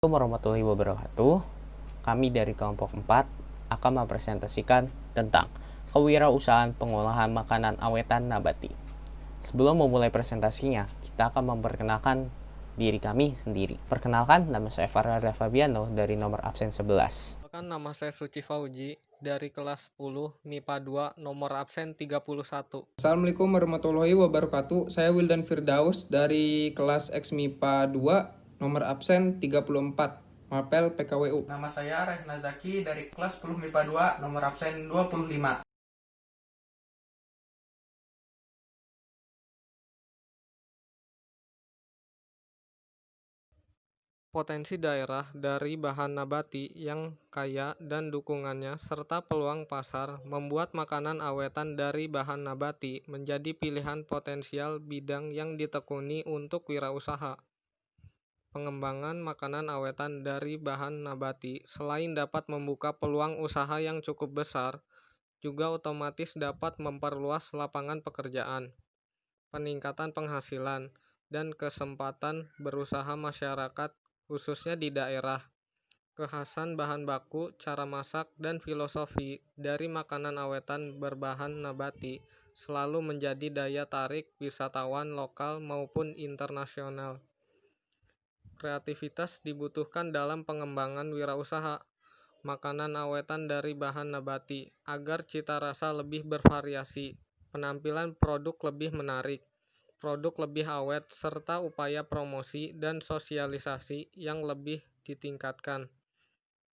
Assalamualaikum warahmatullahi wabarakatuh. Kami dari kelompok 4 akan mempresentasikan tentang kewirausahaan pengolahan makanan awetan nabati. Sebelum memulai presentasinya, kita akan memperkenalkan diri kami sendiri. Perkenalkan, nama saya Farhada Fabiano dari nomor absen 11. Nama saya Suci Fauji dari kelas 10 MIPA 2 nomor absen 31. Assalamualaikum warahmatullahi wabarakatuh. Saya Wildan Firdaus dari kelas X MIPA 2 nomor absen 34, Mapel PKWU. Nama saya Rehna Zaki dari kelas 10 MIPA 2 nomor absen 25. Potensi daerah dari bahan nabati yang kaya dan dukungannya serta peluang pasar membuat makanan awetan dari bahan nabati menjadi pilihan potensial bidang yang ditekuni untuk wirausaha. Pengembangan makanan awetan dari bahan nabati selain dapat membuka peluang usaha yang cukup besar, juga otomatis dapat memperluas lapangan pekerjaan, peningkatan penghasilan, dan kesempatan berusaha masyarakat khususnya di daerah. Kekhasan bahan baku, cara masak, dan filosofi dari makanan awetan berbahan nabati selalu menjadi daya tarik wisatawan lokal maupun internasional. Kreativitas dibutuhkan dalam pengembangan wirausaha makanan awetan dari bahan nabati agar cita rasa lebih bervariasi, penampilan produk lebih menarik, produk lebih awet, serta upaya promosi dan sosialisasi yang lebih ditingkatkan.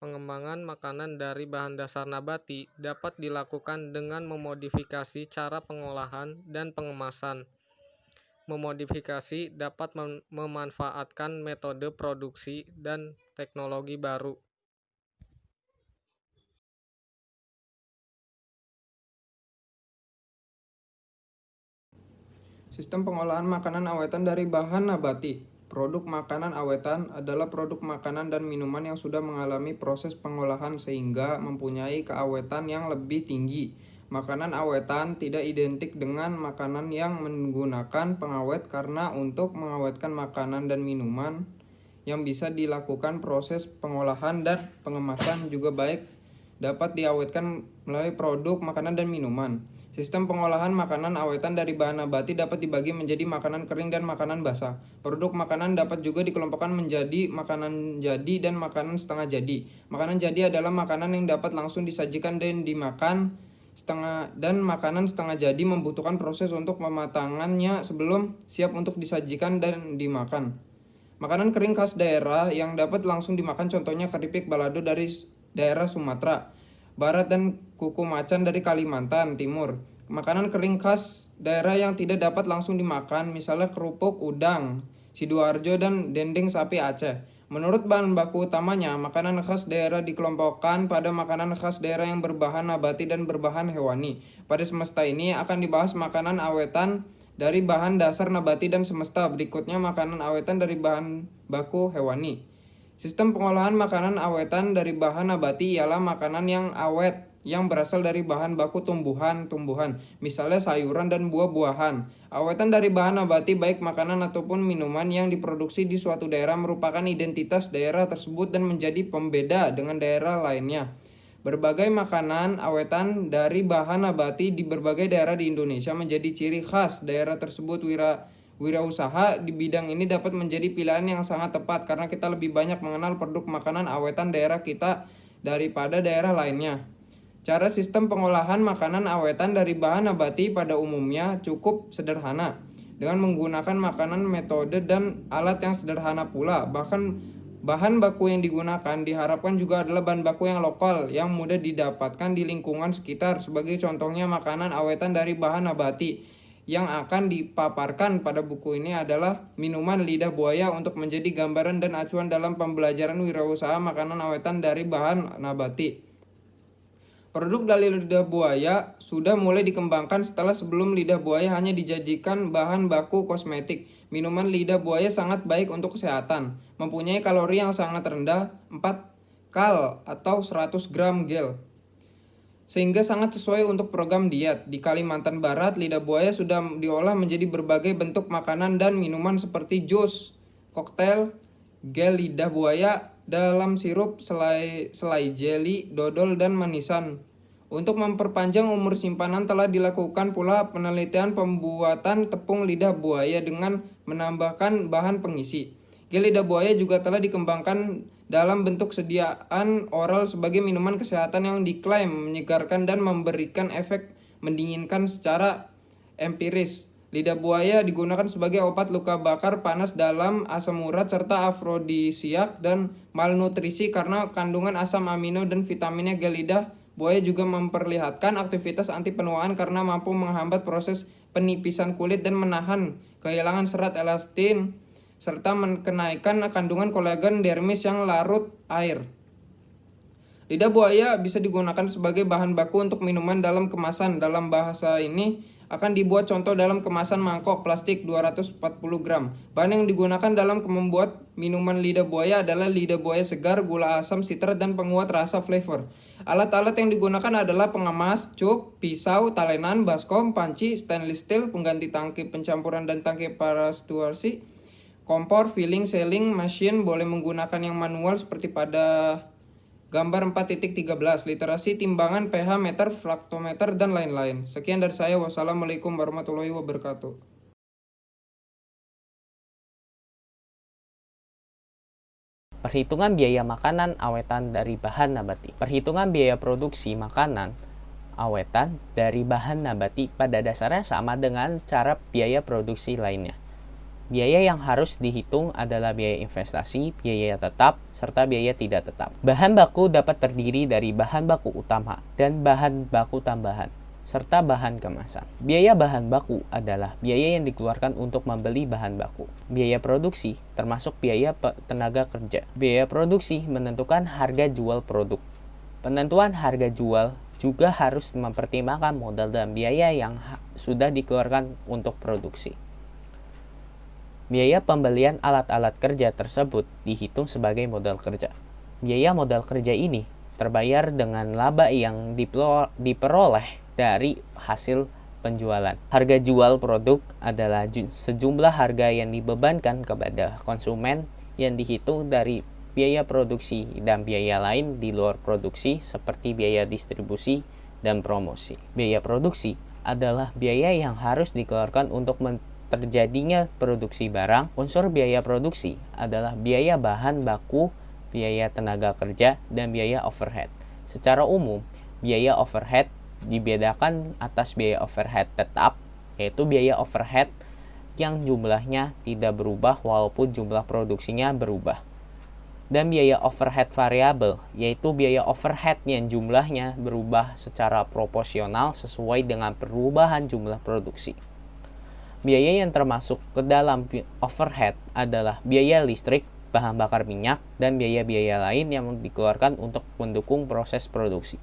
Pengembangan makanan dari bahan dasar nabati dapat dilakukan dengan memodifikasi cara pengolahan dan pengemasan. Memodifikasi dapat memanfaatkan metode produksi dan teknologi baru. Sistem pengolahan makanan awetan dari bahan nabati. Produk makanan awetan adalah produk makanan dan minuman yang sudah mengalami proses pengolahan sehingga mempunyai keawetan yang lebih tinggi. Makanan awetan tidak identik dengan makanan yang menggunakan pengawet karena untuk mengawetkan makanan dan minuman yang bisa dilakukan proses pengolahan dan pengemasan juga baik dapat diawetkan melalui produk makanan dan minuman. Sistem pengolahan makanan awetan dari bahan nabati dapat dibagi menjadi makanan kering dan makanan basah. Produk makanan dapat juga dikelompokkan menjadi makanan jadi dan makanan setengah jadi. Makanan jadi adalah makanan yang dapat langsung disajikan dan dimakan, makanan setengah jadi membutuhkan proses untuk pematangannya sebelum siap untuk disajikan dan dimakan. Makanan kering khas daerah yang dapat langsung dimakan contohnya keripik balado dari daerah Sumatera Barat dan kuku macan dari Kalimantan Timur. Makanan kering khas daerah yang tidak dapat langsung dimakan misalnya kerupuk udang Sidoarjo dan dendeng sapi Aceh. Menurut bahan baku utamanya, makanan khas daerah dikelompokkan pada makanan khas daerah yang berbahan nabati dan berbahan hewani. Pada semesta ini akan dibahas makanan awetan dari bahan dasar nabati dan semesta. Berikutnya makanan awetan dari bahan baku hewani. Sistem pengolahan makanan awetan dari bahan nabati ialah makanan yang awet yang berasal dari bahan baku tumbuhan-tumbuhan, misalnya sayuran dan buah-buahan. Awetan dari bahan nabati baik makanan ataupun minuman yang diproduksi di suatu daerah merupakan identitas daerah tersebut dan menjadi pembeda dengan daerah lainnya. Berbagai makanan awetan dari bahan nabati di berbagai daerah di Indonesia menjadi ciri khas daerah tersebut. Wirausaha di bidang ini dapat menjadi pilihan yang sangat tepat karena kita lebih banyak mengenal produk makanan awetan daerah kita daripada daerah lainnya. Cara sistem pengolahan makanan awetan dari bahan nabati pada umumnya cukup sederhana dengan menggunakan makanan metode dan alat yang sederhana pula. Bahkan bahan baku yang digunakan diharapkan juga adalah bahan baku yang lokal yang mudah didapatkan di lingkungan sekitar. Sebagai contohnya makanan awetan dari bahan nabati yang akan dipaparkan pada buku ini adalah minuman lidah buaya untuk menjadi gambaran dan acuan dalam pembelajaran wirausaha makanan awetan dari bahan nabati. Produk dari lidah buaya sudah mulai dikembangkan setelah sebelum lidah buaya hanya dijadikan bahan baku kosmetik. Minuman lidah buaya sangat baik untuk kesehatan, mempunyai kalori yang sangat rendah, 4 kal atau 100 gram gel, sehingga sangat sesuai untuk program diet. Di Kalimantan Barat, lidah buaya sudah diolah menjadi berbagai bentuk makanan dan minuman seperti jus, koktail, gel lidah buaya, dalam sirup, selai jeli, dodol, dan manisan. Untuk memperpanjang umur simpanan telah dilakukan pula penelitian pembuatan tepung lidah buaya dengan menambahkan bahan pengisi. Gel lidah buaya juga telah dikembangkan dalam bentuk sediaan oral sebagai minuman kesehatan yang diklaim menyegarkan dan memberikan efek mendinginkan secara empiris. Lidah buaya digunakan sebagai obat luka bakar, panas dalam, asam urat, serta afrodisiak dan malnutrisi karena kandungan asam amino dan vitaminnya. Gel lidah buaya juga memperlihatkan aktivitas anti penuaan karena mampu menghambat proses penipisan kulit dan menahan kehilangan serat elastin serta menaikkan kandungan kolagen dermis yang larut air. Lidah buaya bisa digunakan sebagai bahan baku untuk minuman dalam kemasan. Dalam bahasa ini akan dibuat contoh dalam kemasan mangkok plastik 240 gram. Bahan yang digunakan dalam membuat minuman lidah buaya adalah lidah buaya segar, gula asam, sitrat, dan penguat rasa flavor. Alat-alat yang digunakan adalah pengemas, cup, pisau, talenan, baskom, panci, stainless steel, pengganti tangki pencampuran dan tangki pasteurasi, kompor, filling, sealing, machine, boleh menggunakan yang manual seperti pada gambar 4.13, literasi, timbangan, pH, meter, fraktometer, dan lain-lain. Sekian dari saya. Wassalamualaikum warahmatullahi wabarakatuh. Perhitungan biaya makanan awetan dari bahan nabati. Perhitungan biaya produksi makanan awetan dari bahan nabati pada dasarnya sama dengan cara biaya produksi lainnya. Biaya yang harus dihitung adalah biaya investasi, biaya tetap, serta biaya tidak tetap. Bahan baku dapat terdiri dari bahan baku utama dan bahan baku tambahan, serta bahan kemasan. Biaya bahan baku adalah biaya yang dikeluarkan untuk membeli bahan baku. Biaya produksi termasuk biaya tenaga kerja. Biaya produksi menentukan harga jual produk. Penentuan harga jual juga harus mempertimbangkan modal dan biaya yang sudah dikeluarkan untuk produksi. Biaya pembelian alat-alat kerja tersebut dihitung sebagai modal kerja. Biaya modal kerja ini terbayar dengan laba yang diperoleh dari hasil penjualan. Harga jual produk adalah sejumlah harga yang dibebankan kepada konsumen yang dihitung dari biaya produksi dan biaya lain di luar produksi seperti biaya distribusi dan promosi. Biaya produksi adalah biaya yang harus dikeluarkan untuk terjadinya produksi barang. Unsur biaya produksi adalah biaya bahan baku, biaya tenaga kerja, dan biaya overhead. Secara umum, biaya overhead dibedakan atas biaya overhead tetap, yaitu biaya overhead yang jumlahnya tidak berubah walaupun jumlah produksinya berubah. Dan biaya overhead variabel, yaitu biaya overhead yang jumlahnya berubah secara proporsional sesuai dengan perubahan jumlah produksi. Biaya yang termasuk ke dalam overhead adalah biaya listrik, bahan bakar minyak, dan biaya-biaya lain yang dikeluarkan untuk mendukung proses produksi.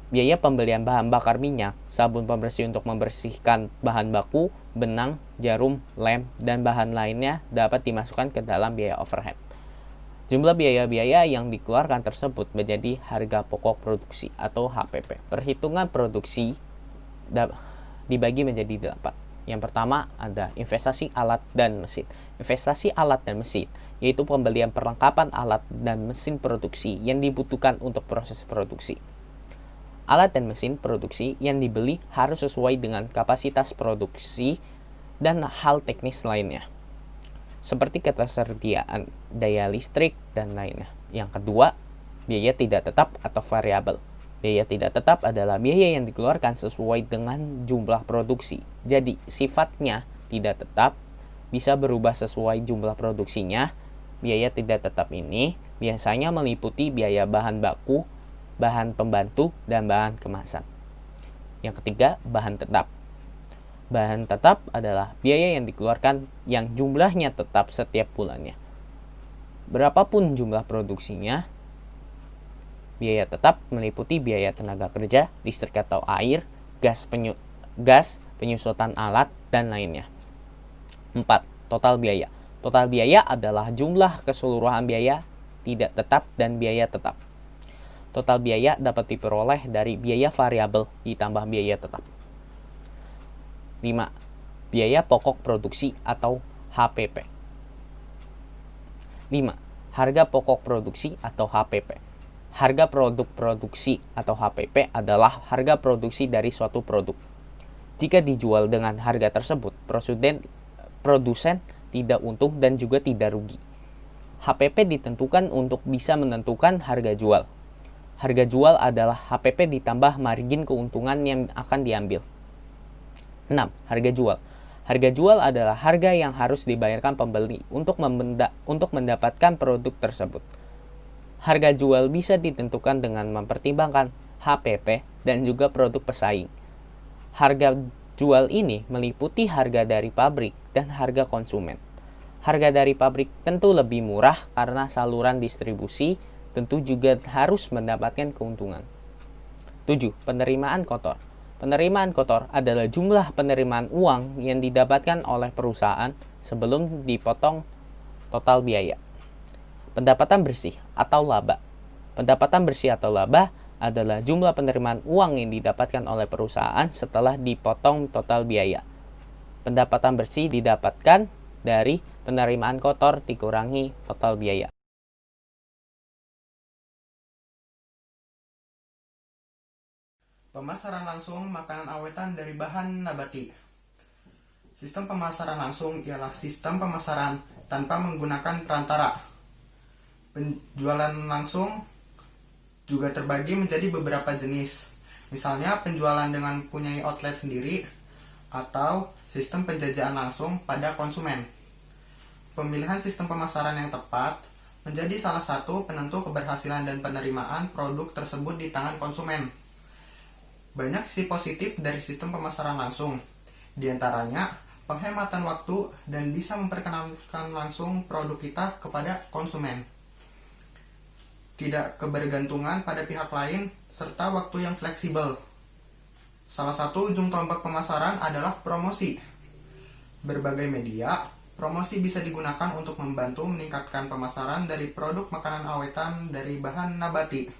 Biaya pembelian bahan bakar minyak, sabun pembersih untuk membersihkan bahan baku, benang, jarum, lem, dan bahan lainnya dapat dimasukkan ke dalam biaya overhead. Jumlah biaya-biaya yang dikeluarkan tersebut menjadi harga pokok produksi atau HPP. Perhitungan produksi dibagi menjadi 8. Yang pertama ada investasi alat dan mesin. Investasi alat dan mesin yaitu pembelian perlengkapan alat dan mesin produksi yang dibutuhkan untuk proses produksi. Alat dan mesin produksi yang dibeli harus sesuai dengan kapasitas produksi dan hal teknis lainnya, seperti ketersediaan daya listrik dan lainnya. Yang kedua, biaya tidak tetap atau variabel. Biaya tidak tetap adalah biaya yang dikeluarkan sesuai dengan jumlah produksi. Jadi, sifatnya tidak tetap, bisa berubah sesuai jumlah produksinya. Biaya tidak tetap ini biasanya meliputi biaya bahan baku, bahan pembantu, dan bahan kemasan. Yang ketiga, bahan tetap. Bahan tetap adalah biaya yang dikeluarkan yang jumlahnya tetap setiap bulannya. Berapapun jumlah produksinya, biaya tetap meliputi biaya tenaga kerja, listrik atau air, gas, penyusutan alat, dan lainnya. 4. Total biaya. Total biaya adalah jumlah keseluruhan biaya tidak tetap dan biaya tetap. Total biaya dapat diperoleh dari biaya variabel ditambah biaya tetap. 5. Biaya pokok produksi atau HPP. 5. harga pokok produksi atau HPP. Harga produk produksi atau HPP adalah harga produksi dari suatu produk. Jika dijual dengan harga tersebut, produsen tidak untung dan juga tidak rugi. HPP ditentukan untuk bisa menentukan harga jual. Harga jual adalah HPP ditambah margin keuntungan yang akan diambil. 6. Harga jual. Harga jual adalah harga yang harus dibayarkan pembeli untuk mendapatkan produk tersebut. Harga jual bisa ditentukan dengan mempertimbangkan HPP dan juga produk pesaing. Harga jual ini meliputi harga dari pabrik dan harga konsumen. Harga dari pabrik tentu lebih murah karena saluran distribusi tentu juga harus mendapatkan keuntungan. 7. Penerimaan kotor. Penerimaan kotor adalah jumlah penerimaan uang yang didapatkan oleh perusahaan sebelum dipotong total biaya. Pendapatan bersih atau laba. Pendapatan bersih atau laba adalah jumlah penerimaan uang yang didapatkan oleh perusahaan setelah dipotong total biaya. Pendapatan bersih didapatkan dari penerimaan kotor dikurangi total biaya. Pemasaran langsung makanan awetan dari bahan nabati. Sistem pemasaran langsung ialah sistem pemasaran tanpa menggunakan perantara. Penjualan langsung juga terbagi menjadi beberapa jenis. Misalnya penjualan dengan punyai outlet sendiri atau sistem penjajahan langsung pada konsumen. Pemilihan sistem pemasaran yang tepat menjadi salah satu penentu keberhasilan dan penerimaan produk tersebut di tangan konsumen. Banyak sisi positif dari sistem pemasaran langsung, di antaranya penghematan waktu dan bisa memperkenalkan langsung produk kita kepada konsumen. Tidak kebergantungan pada pihak lain, serta waktu yang fleksibel. Salah satu ujung tombak pemasaran adalah promosi. Berbagai media, promosi bisa digunakan untuk membantu meningkatkan pemasaran dari produk makanan awetan dari bahan nabati.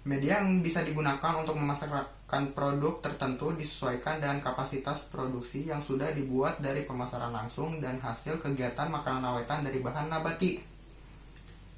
Media yang bisa digunakan untuk memasarkan produk tertentu disesuaikan dengan kapasitas produksi yang sudah dibuat dari pemasaran langsung dan hasil kegiatan makanan awetan dari bahan nabati.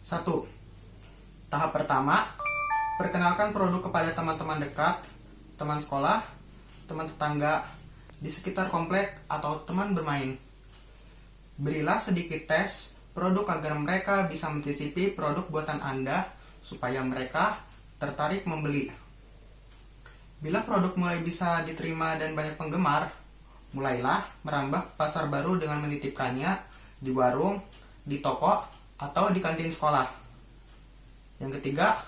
1. Tahap pertama, perkenalkan produk kepada teman-teman dekat, teman sekolah, teman tetangga, di sekitar komplek, atau teman bermain. Berilah sedikit tes produk agar mereka bisa mencicipi produk buatan Anda supaya mereka tertarik membeli. Bila produk mulai bisa diterima dan banyak penggemar, mulailah merambah pasar baru dengan menitipkannya di warung, di toko, atau di kantin sekolah. Yang ketiga,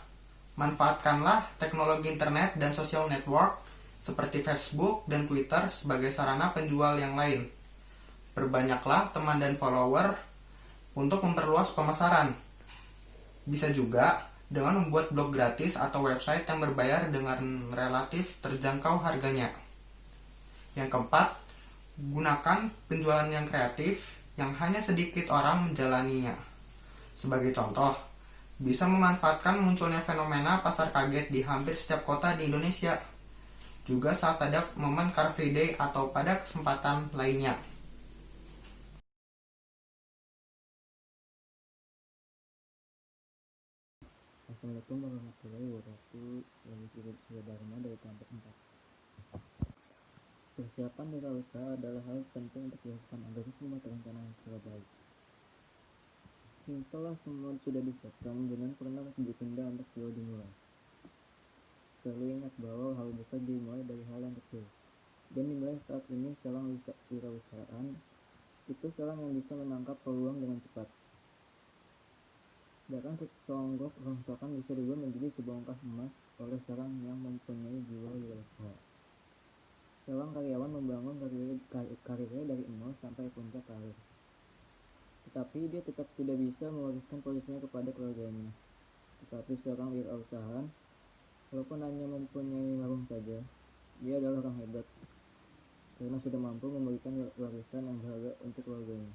manfaatkanlah teknologi internet dan social network seperti Facebook dan Twitter sebagai sarana penjual yang lain. Perbanyaklah teman dan follower untuk memperluas pemasaran. Bisa juga dengan membuat blog gratis atau website yang berbayar dengan relatif terjangkau harganya. Yang keempat, gunakan penjualan yang kreatif yang hanya sedikit orang menjalaninya. Sebagai contoh, bisa memanfaatkan munculnya fenomena pasar kaget di hampir setiap kota di Indonesia. Juga saat ada momen Car Free Day atau pada kesempatan lainnya. Assalamualaikum warahmatullahi wabarakatuh. Saya Dharma dari kelompok 4. Persiapan wirausaha adalah hal penting untuk dilakukan agar semua terencana secara baik. Setelah semua sudah disiapkan, jangan pernah ditunda untuk segera dimulai. Selalu ingat bahwa hal besar dimulai dari hal yang kecil. Dan dimulai saat ini seorang wirausahaan itu seorang yang bisa menangkap peluang dengan cepat. Bahkan seonggok rongsokan bisa diubah menjadi sebongkah emas oleh seorang yang mempunyai jiwa wirausaha. Seorang karyawan membangun karirnya dari nol sampai puncak karir. Tetapi dia tetap tidak bisa mewariskan posisinya kepada keluarganya. Tetapi seorang wirausahaan, walaupun hanya mempunyai warung saja, dia adalah orang hebat karena sudah mampu memberikan warisan yang berharga untuk keluarganya.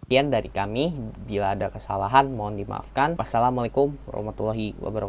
Sekian dari kami. Bila ada kesalahan, mohon dimaafkan. Wassalamualaikum warahmatullahi wabarakatuh.